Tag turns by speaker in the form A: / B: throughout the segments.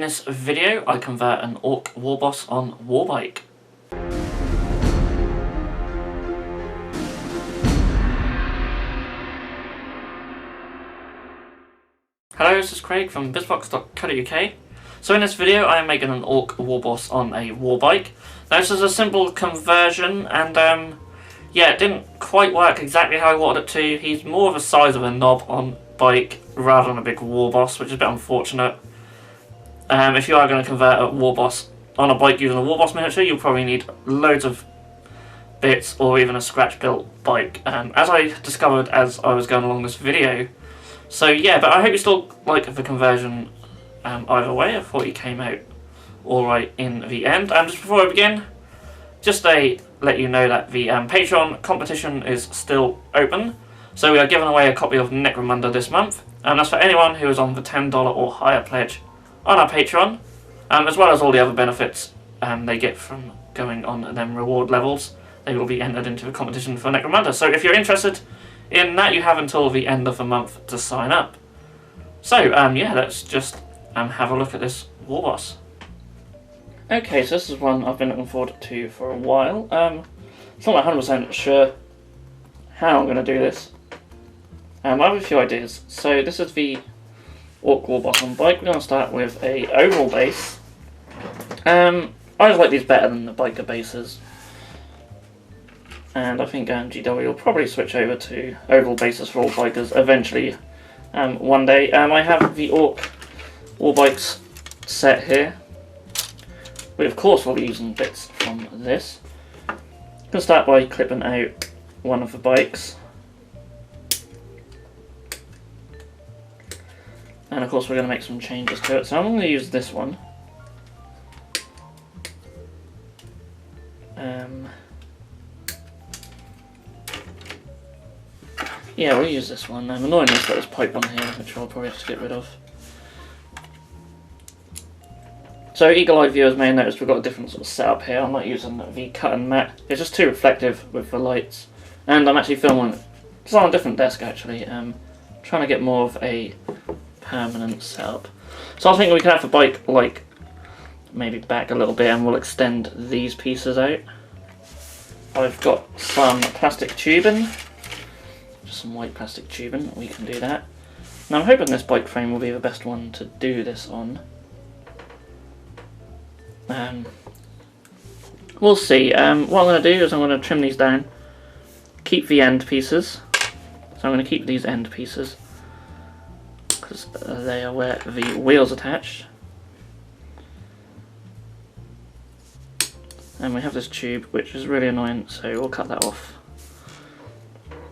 A: this video I convert an Ork Warboss on warbike. Hello, this is Craig from bizbox.co.uk. So in this video I am making an Ork Warboss on a warbike. Now this is a simple conversion and yeah, it didn't quite work exactly how I wanted it to. He's more of the size of a knob on bike rather than a big warboss, which is a bit unfortunate. If you are going to convert a warboss on a bike using a warboss miniature, you'll probably need loads of bits or even a scratch built bike, as I discovered as I was going along this video. So yeah, but I hope you still like the conversion either way. I thought he came out alright in the end. Just before I begin, just to let you know that the Patreon competition is still open. So we are giving away a copy of Necromunda this month, and that's for anyone who is on the $10 or higher pledge on our Patreon, as well as all the other benefits they get from going on them reward levels. They will be entered into the competition for Necromunda. So if you're interested in that, you have until the end of the month to sign up. So yeah, let's just have a look at this warboss. Okay, so this is one I've been looking forward to for a while. It's not 100% sure how I'm going to do this. I have a few ideas. So this is the Ork Warboss on bike. We're going to start with a oval base. I just like these better than the biker bases. And I think GW will probably switch over to oval bases for all bikers eventually one day. I have the Ork Warbikes set here. We of course will be using bits from this. I'm going to start by clipping out one of the bikes. And of course we're going to make some changes to it. So I'm going to use this one. Yeah, we'll use this one. Annoyingly, it's got this pipe on here, which I'll probably have to get rid of. So eagle-eyed viewers may have noticed we've got a different sort of setup here. I'm not using the cut and mat. It's just too reflective with the lights. And I'm actually filming it's on a different desk actually. Trying to get more of a permanent setup. So I was thinking we could have the bike like maybe back a little bit and we'll extend these pieces out. I've got some plastic tubing. Just some white plastic tubing. We can do that. Now I'm hoping this bike frame will be the best one to do this on. We'll see. What I'm going to do is I'm going to trim these down, keep the end pieces. So I'm going to keep these end pieces because they are where the wheels attached. And we have this tube which is really annoying, so we'll cut that off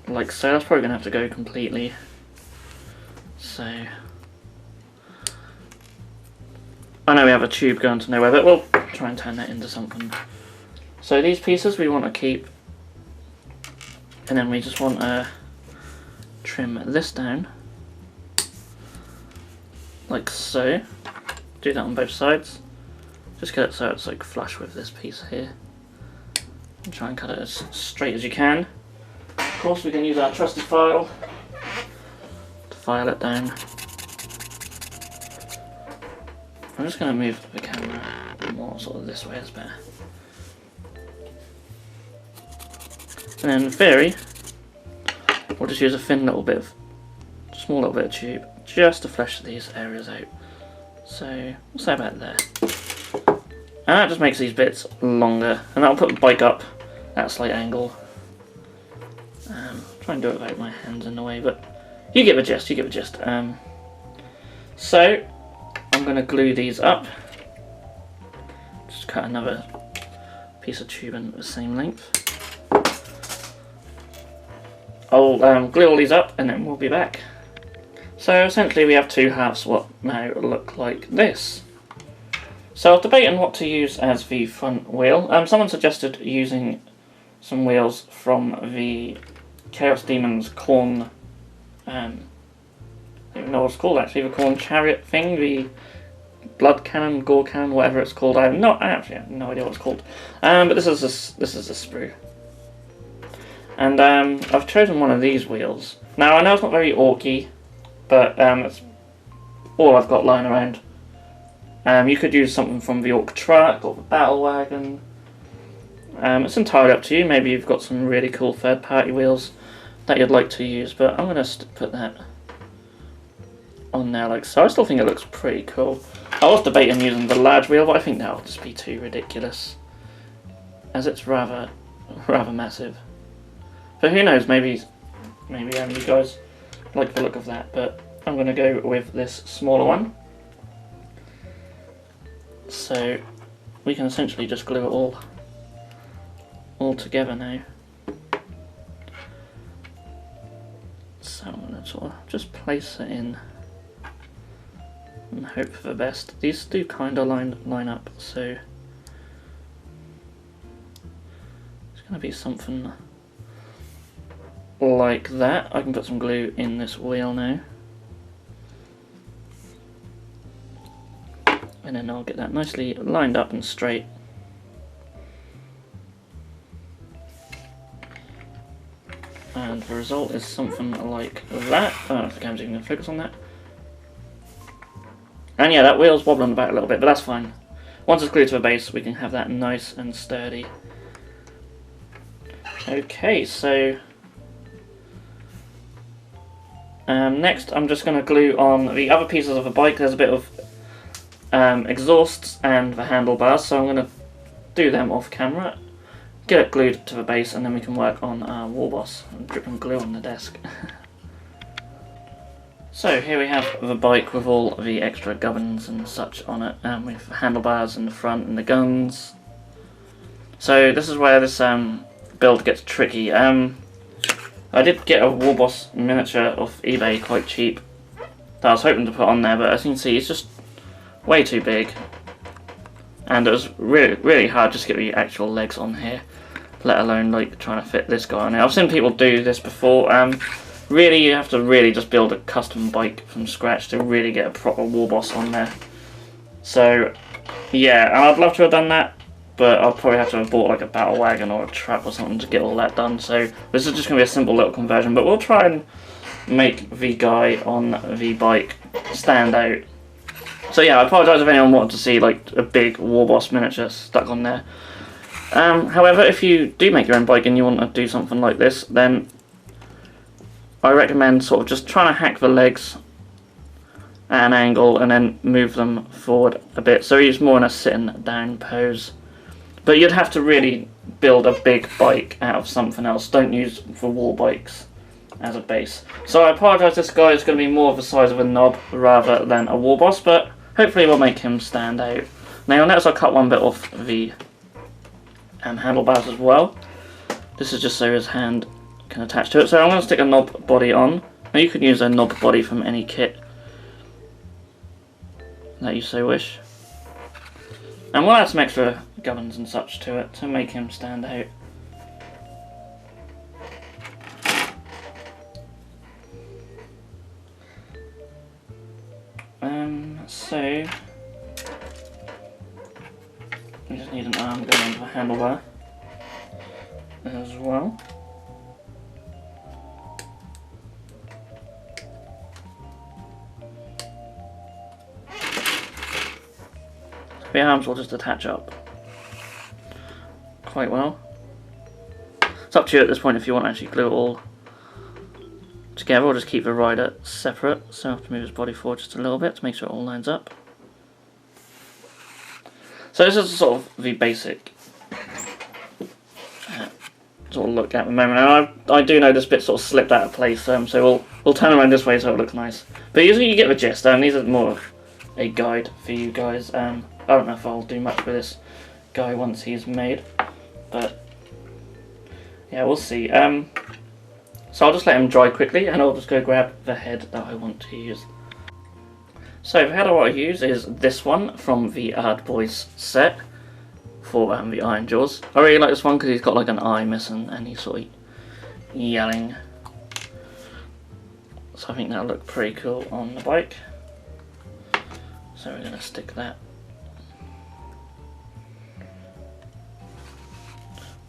A: like so. That's probably going to have to go completely. So I know we have a tube going to nowhere, but we'll try and turn that into something. So these pieces we want to keep, and then we just want to trim this down, like so. Do that on both sides. Just get it so it's like flush with this piece here. And try and cut it as straight as you can. Of course we can use our trusty file to file it down. I'm just going to move the camera more sort of this way, is better. And then in theory, we'll just use a thin little bit of, small little bit of tube, just to flesh these areas out. So, we'll say about there. And that just makes these bits longer, and that'll put the bike up at a slight angle. Try and do it without my hands in the way, but you get the gist, you get the gist. So, I'm going to glue these up. Just cut another piece of tubing the same length. I'll glue all these up and then we'll be back. So essentially we have two halves what now look like this. So I was debating what to use as the front wheel. Someone suggested using some wheels from the Chaos Demons Corn, I don't even know what it's called actually, the Corn Chariot thing, the Blood Cannon, Gore Cannon, whatever it's called. I actually have no idea what it's called. But this is a sprue. And I've chosen one of these wheels. Now I know it's not very orky, but it's all I've got lying around. You could use something from the Ork truck or the battle wagon. It's entirely up to you. Maybe you've got some really cool third-party wheels that you'd like to use, but I'm going to put that on there like so. I still think it looks pretty cool. I was debating using the large wheel, but I think that would just be too ridiculous, as it's rather massive. But who knows, maybe you guys like the look of that, but I'm going to go with this smaller one. So we can essentially just glue it all together now. So I'm going to sort of just place it in and hope for the best. These do kind of line up, so it's going to be something like that. I can put some glue in this wheel now, and then I'll get that nicely lined up and straight. And the result is something like that. I don't know if the camera's even going to focus on that. And yeah, that wheel's wobbling about a little bit, but that's fine. Once it's glued to the base, we can have that nice and sturdy. Okay, so next I'm just going to glue on the other pieces of the bike. There's a bit of exhausts and the handlebars, so I'm going to do them off camera, get it glued to the base, and then we can work on our Warboss and dripping glue on the desk. So here we have the bike with all the extra gubbins and such on it, with the handlebars in the front and the guns. So this is where this build gets tricky. I did get a Warboss miniature off eBay quite cheap that I was hoping to put on there, but as you can see it's just way too big, and it was really hard just to get the actual legs on here, let alone like trying to fit this guy on here. I've seen people do this before. Really, you have to really just build a custom bike from scratch to really get a proper Warboss on there. So yeah, and I'd love to have done that, but I'll probably have to have bought like a battle wagon or a truck or something to get all that done. So this is just going to be a simple little conversion, but we'll try and make the guy on the bike stand out. So yeah, I apologise if anyone wanted to see like a big Warboss miniature stuck on there. However, if you do make your own bike and you want to do something like this, then I recommend sort of just trying to hack the legs at an angle and then move them forward a bit, so he's more in a sitting down pose. But you'd have to really build a big bike out of something else. Don't use the wall bikes as a base. So I apologise, this guy is going to be more of the size of a knob rather than a Warboss, but hopefully we'll make him stand out. Now you'll notice I cut one bit off the handlebars as well. This is just so his hand can attach to it. So I'm going to stick a knob body on. Now you can use a knob body from any kit that you so wish. And we'll add some extra gubbins and such to it to make him stand out. So we just need an arm going into the handlebar as well. The arms will just attach up quite well. It's up to you at this point if you want to actually glue it all together or just keep the rider separate. So I have to move his body forward just a little bit to make sure it all lines up. So this is sort of the basic sort of look at the moment. And I do know this bit sort of slipped out of place, so we'll turn around this way so it looks nice. But usually you get the gist. These are more of a guide for you guys. I don't know if I'll do much with this guy once he's made, but yeah, we'll see. So I'll just let him dry quickly and I'll just go grab the head that I want to use. So the head I want to use is this one from the Hard Boys set for the Iron Jaws. I really like this one because he's got like an eye missing and he's sort of yelling. So I think that'll look pretty cool on the bike. So we're going to stick that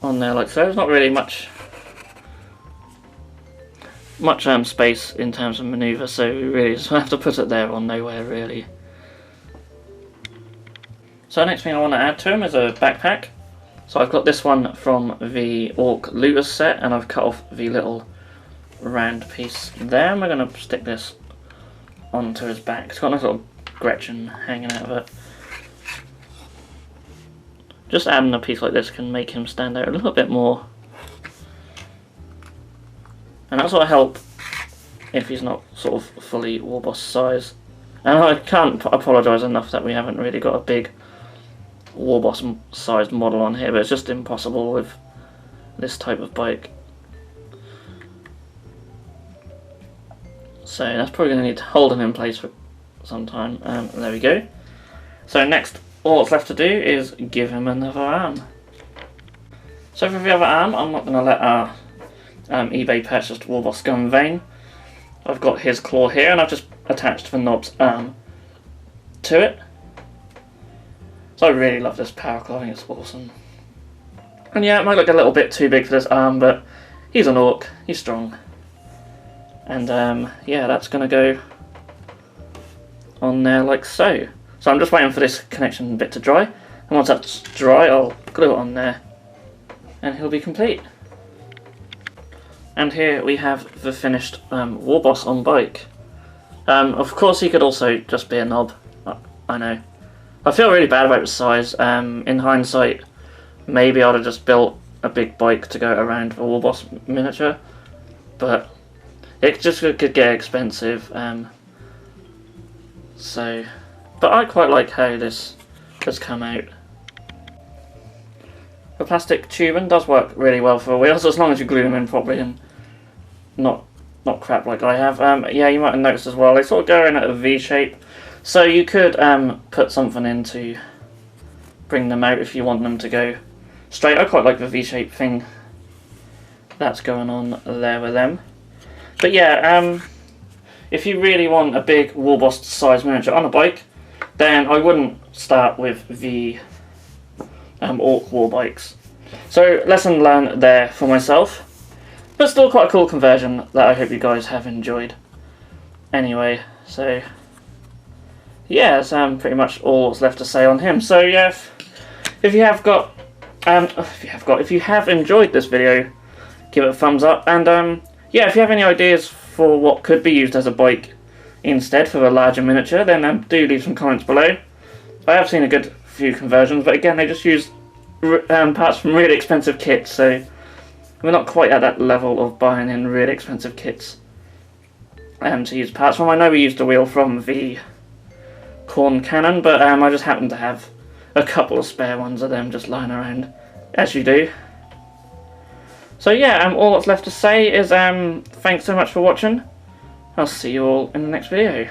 A: on there like so. There's not really much space in terms of manoeuvre, so we really just have to put it there or nowhere really. So the next thing I want to add to him is a backpack. So I've got this one from the Ork Looters set, and I've cut off the little round piece there, and we're going to stick this onto his back. It's got a nice little Gretchen hanging out of it. Just adding a piece like this can make him stand out a little bit more. And that's what help if he's not sort of fully Warboss size. And I can't apologise enough that we haven't really got a big Warboss sized model on here, but it's just impossible with this type of bike. So that's probably going to need to hold him in place for some time. There we go. So next, all that's left to do is give him another arm. So for the other arm, I'm not going to let our eBay purchased Warboss go in vain. I've got his claw here, and I've just attached the knob's arm to it. So I really love this power claw, I think it's awesome. And yeah, it might look a little bit too big for this arm, but he's an orc, he's strong. And yeah, that's going to go on there like so. So I'm just waiting for this connection bit to dry, and once that's dry I'll glue it on there and he'll be complete. And here we have the finished Warboss on bike. Of course he could also just be a knob, I know. I feel really bad about his size. In hindsight, maybe I'd have just built a big bike to go around the Warboss miniature, but it just could get expensive. But I quite like how this has come out. The plastic tubing does work really well for wheels, as long as you glue them in properly and not crap like I have. Yeah, you might have noticed as well, they sort of go in at a V shape. So you could put something in to bring them out if you want them to go straight. I quite like the V-shape thing that's going on there with them. But yeah, if you really want a big Warboss size miniature on a bike, then I wouldn't start with the Ork Warbikes. So lesson learned there for myself, but still quite a cool conversion that I hope you guys have enjoyed. Anyway, so yeah, that's pretty much all that's left to say on him. So yeah, if you have enjoyed this video, give it a thumbs up, and yeah, if you have any ideas for what could be used as a bike instead for a larger miniature, then do leave some comments below. I have seen a good few conversions, but again, they just use parts from really expensive kits, so we're not quite at that level of buying in really expensive kits to use parts from. I know we used a wheel from the Corn Cannon, but I just happen to have a couple of spare ones of them just lying around, as you do. So yeah, all that's left to say is thanks so much for watching. I'll see you all in the next video.